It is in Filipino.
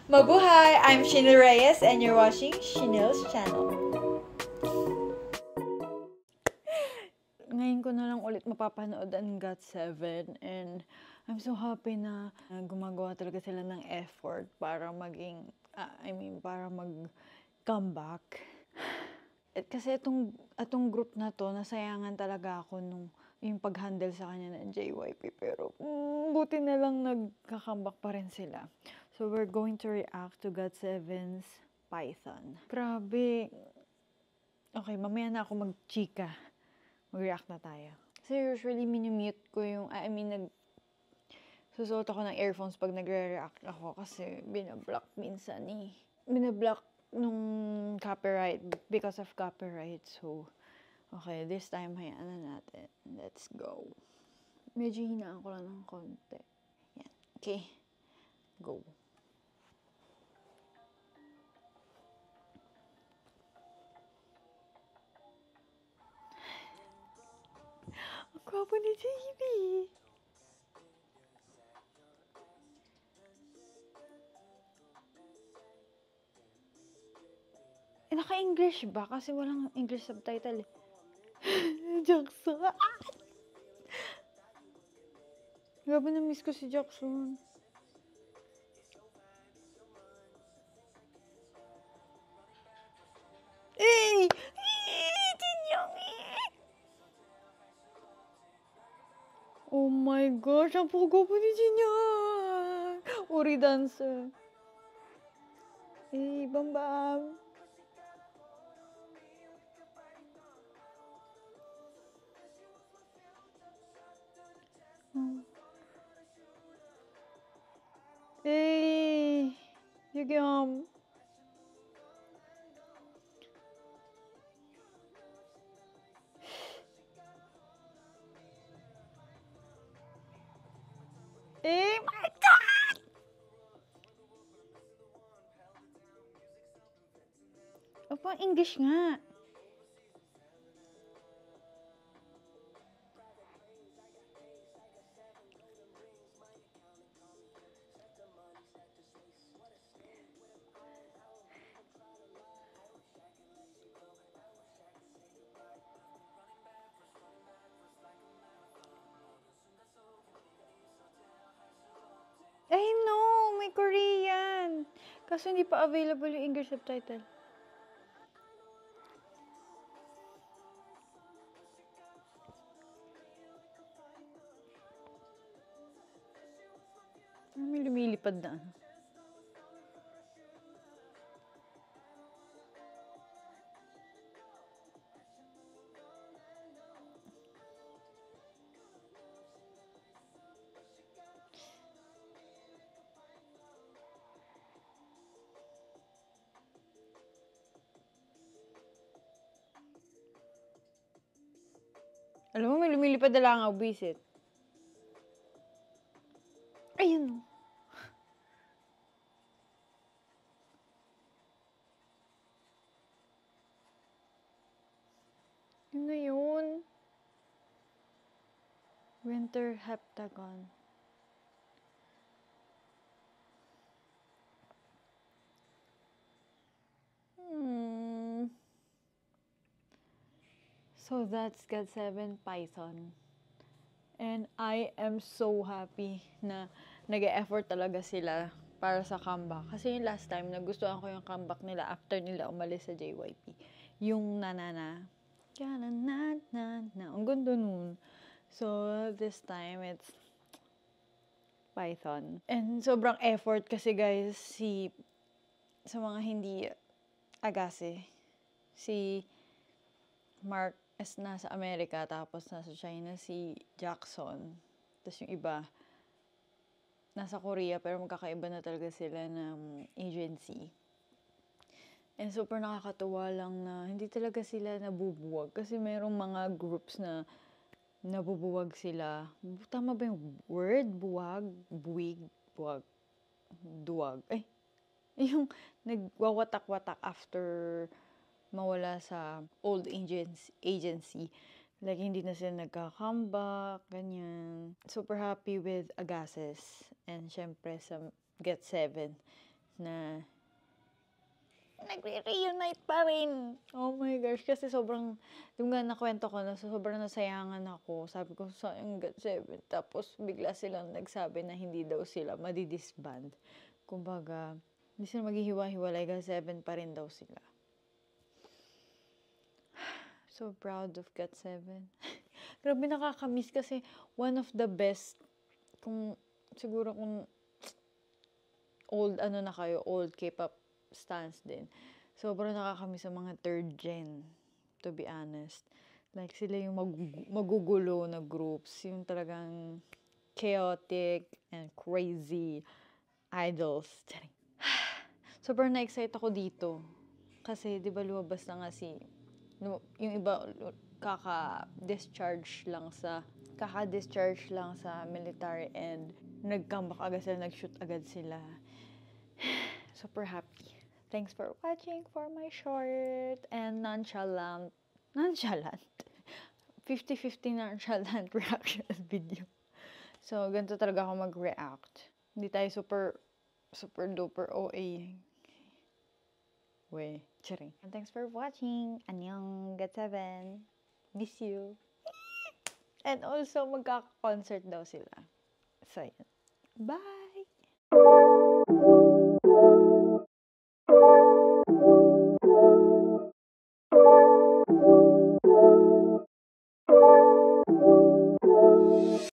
Mabuhay! I'm Shinil Reyes and you're watching Shinil's channel. Ngayon ko na lang ulit mapapanood ang GOT7 and I'm so happy na gumagawa talaga sila ng effort para maging, para mag-comeback. Kasi itong group na to, nasayangan talaga ako nung yung pag-handle sa kanya ng JYP. Pero buti na lang nagka-comeback pa rin sila. So we're going to react to GOT7's Python. Grabe. Okay, mamaya na ako mag-chika. Mag-react na tayo. So usually minimute ko yung, susuot ako ng earphones pag nagre-react ako kasi binablock minsan eh. Binablock nung copyright because of copyright. So, okay, this time hayaan na natin. Let's go. Medyo hinaan ko lang ng konti. Yan. Okay. Go. Ang gwapo ni JB. Naka-English ba? Kasi walang English subtitle eh. Jackson. Grabe na miss ko si Jackson. Eh! Jin Young! Oh my gosh, ang pugo po ni Jin Young! Uri dancer. Eh, Bam Bam. Eh, Yugyam. Eh, my God! Opo, English nga. I know, may Korean. Kaso hindi pa available yung English subtitle. May lumilipad na. Alam mo, may lumilipad na lang ako, bisit. Ayun. Yun na yun. Winter Heptagon. So that's GOT7 Python. And I am so happy na nag-e-effort talaga sila para sa comeback. Kasi yung last time, nagustuhan ko yung comeback nila after nila umalis sa JYP. Yung na-na-na. Ang ganda nun. So, this time, it's Python. And sobrang effort kasi guys, sa mga hindi agase, si Mark is nasa Amerika, tapos nasa China si Jackson. Tapos yung iba, nasa Korea, pero magkakaiba na talaga sila ng agency. And super nakakatuwa lang na hindi talaga sila nabubuwag. Kasi mayroong mga groups na nabubuwag sila. Tama ba yung word? Buwag? Buwig? Buwag? Duwag? Yung nagwawatak-watak after mawala sa old agency. Like, hindi na sila nagka-comeback, ganyan. Super happy with Agases. And syempre sa GOT7 na nagre-reunite pa rin. Oh my gosh, kasi sobrang, yung nga nakwento ko na sobrang nasayangan ako. Sabi ko, sayang GOT7. Tapos bigla silang nagsabi na hindi daw sila madidisband. Kumbaga, hindi sila maghihiwa-hiwalay, GOT7 pa rin daw sila. So proud of GOT7. Grabe, nakakamiss kasi one of the best, siguro kung old K-pop stans din. Sobrang nakakamiss sa mga third gen, to be honest. Like, sila yung magugulo na groups, yung talagang chaotic and crazy idols. Sobrang na-excite ako dito. Kasi, di ba, lumabas na nga yung iba, kaka-discharge lang sa military and nag-comeback agad sila, nag-shoot agad sila. Super happy. Thanks for watching for my short and nonchalant 50-50 nonchalant reaction video. So, ganito talaga ako mag-react. Hindi tayo super duper OA. Charing. And thanks for watching. Annyeong GOT7. Miss you. And also, magkaka-concert daw sila. So, yun. Bye!